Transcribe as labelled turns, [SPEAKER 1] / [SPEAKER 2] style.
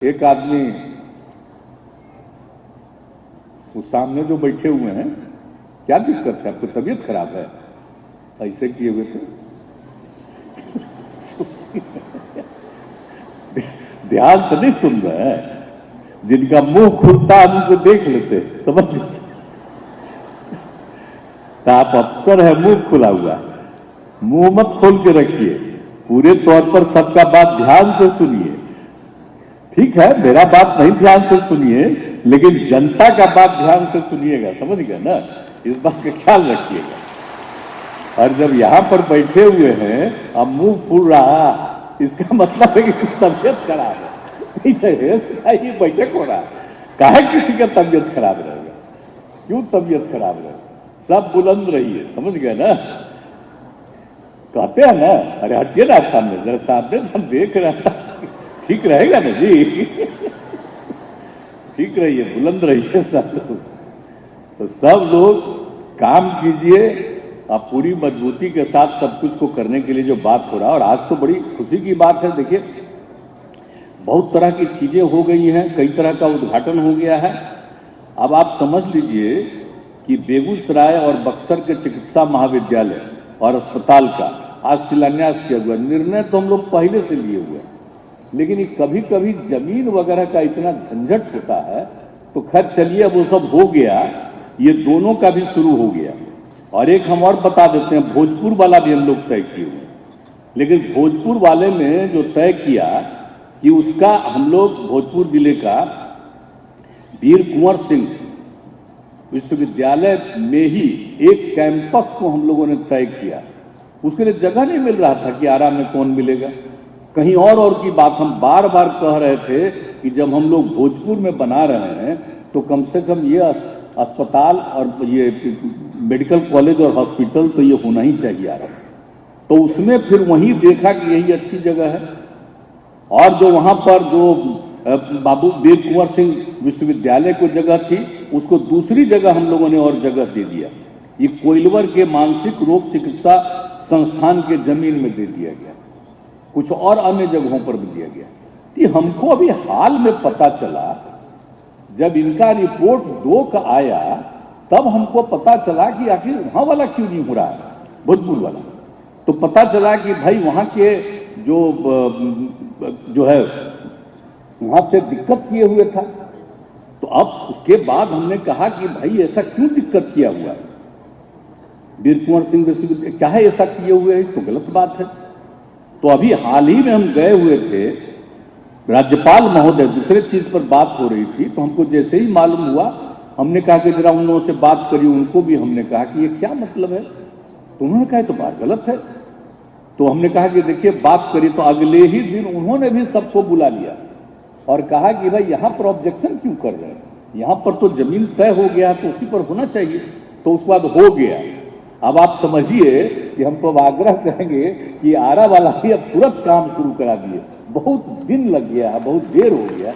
[SPEAKER 1] एक आदमी वो सामने जो बैठे हुए हैं, क्या दिक्कत है, आपको तबीयत खराब है, ऐसे किए हुए थे। ध्यान से नहीं सुन रहे हैं, जिनका मुंह खुलता है उनको देख लेते, समझ लीजिए। तो आप अफसर है, मुंह खुला हुआ, मुंह मत खोल के रखिए, पूरे तौर पर सबका बात ध्यान से सुनिए। ठीक है, मेरा बात नहीं ध्यान से सुनिए, लेकिन जनता का बात ध्यान से सुनिएगा, समझ गए ना, इस बात का ख्याल रखिएगा। और जब यहां पर बैठे हुए हैं अब मुंह फूल रहा, इसका मतलब है कि तबियत खराब है, नहीं तो ये बैठक हो रहा है, काहे किसी का तबियत खराब रहेगा, क्यों तबियत खराब रहेगा, सब बुलंद रहिए, समझ गए ना। कहते हैं ना, अरे हटिए ना सामने, जरा सामने हम देख रहे हैं, ठीक रहेगा ना जी। ठीक रहिए, बुलंद रहिए सब लोग। तो सब लोग काम कीजिए, आप पूरी मजबूती के साथ सब कुछ को करने के लिए जो बात हो रहा है। और आज तो बड़ी खुशी की बात है, देखिए बहुत तरह की चीजें हो गई हैं, कई तरह का उद्घाटन हो गया है। अब आप समझ लीजिए कि बेगूसराय और बक्सर के चिकित्सा महाविद्यालय और अस्पताल का आज शिलान्यास किया हुआ। निर्णय तो हम लोग पहले से लिए हुए, लेकिन कभी कभी जमीन वगैरह का इतना झंझट होता है, तो खैर चलिए अब वो सब हो गया, ये दोनों का भी शुरू हो गया। और एक हम और बता देते हैं, भोजपुर वाला भी हम लोग तय किए हुए, लेकिन भोजपुर वाले में जो तय किया कि उसका हम लोग भोजपुर जिले का वीर कुंवर सिंह विश्वविद्यालय में ही एक कैंपस को हम लोगों ने तय किया। उसके लिए जगह नहीं मिल रहा था कि आरा में कौन मिलेगा, कहीं और की बात हम बार बार कह रहे थे कि जब हम लोग भोजपुर में बना रहे हैं तो कम से कम ये अस्पताल और ये मेडिकल कॉलेज और हॉस्पिटल तो ये होना ही चाहिए आ रहा। तो उसमें फिर वहीं देखा कि यही अच्छी जगह है। और जो वहां पर जो बाबू वीर कुंवर सिंह विश्वविद्यालय को जगह थी, उसको दूसरी जगह हम लोगों ने और जगह दे दिया। ये कोइलवर के मानसिक रोग चिकित्सा संस्थान के जमीन में दे दिया गया, कुछ और अन्य जगहों पर भी दिया गया। तो हमको अभी हाल में पता चला, जब इनका रिपोर्ट 2 का आया, तब हमको पता चला कि आखिर वहां वाला क्यों नहीं हो रहा है, भोजपुर वाला। तो पता चला कि भाई वहां के जो है वहां से दिक्कत किए हुए था। तो अब उसके बाद हमने कहा कि भाई ऐसा क्यों दिक्कत किया हुआ है, वीर कुंवर सिंह विश्वविद्यालय क्या है ऐसा किए हुए है, तो गलत बात है। तो अभी हाल ही में हम गए हुए थे, राज्यपाल महोदय, दूसरे चीज पर बात हो रही थी, तो हमको जैसे ही मालूम हुआ हमने कहा कि जरा उन लोगों से बात करिए। उनको भी हमने कहा कि ये क्या मतलब है, तो उन्होंने कहा तो बात गलत है। तो हमने कहा कि देखिए बात करिए। तो अगले ही दिन उन्होंने भी सबको बुला लिया और कहा कि भाई यहां पर ऑब्जेक्शन क्यों कर रहे हैं, यहां पर तो जमीन तय हो गया तो उसी पर होना चाहिए। तो उसके बाद हो गया। अब आप समझिए कि हम तो आग्रह करेंगे कि आरा वाला भी अब तुरंत काम शुरू करा दिए, बहुत दिन लग गया है, बहुत देर हो गया।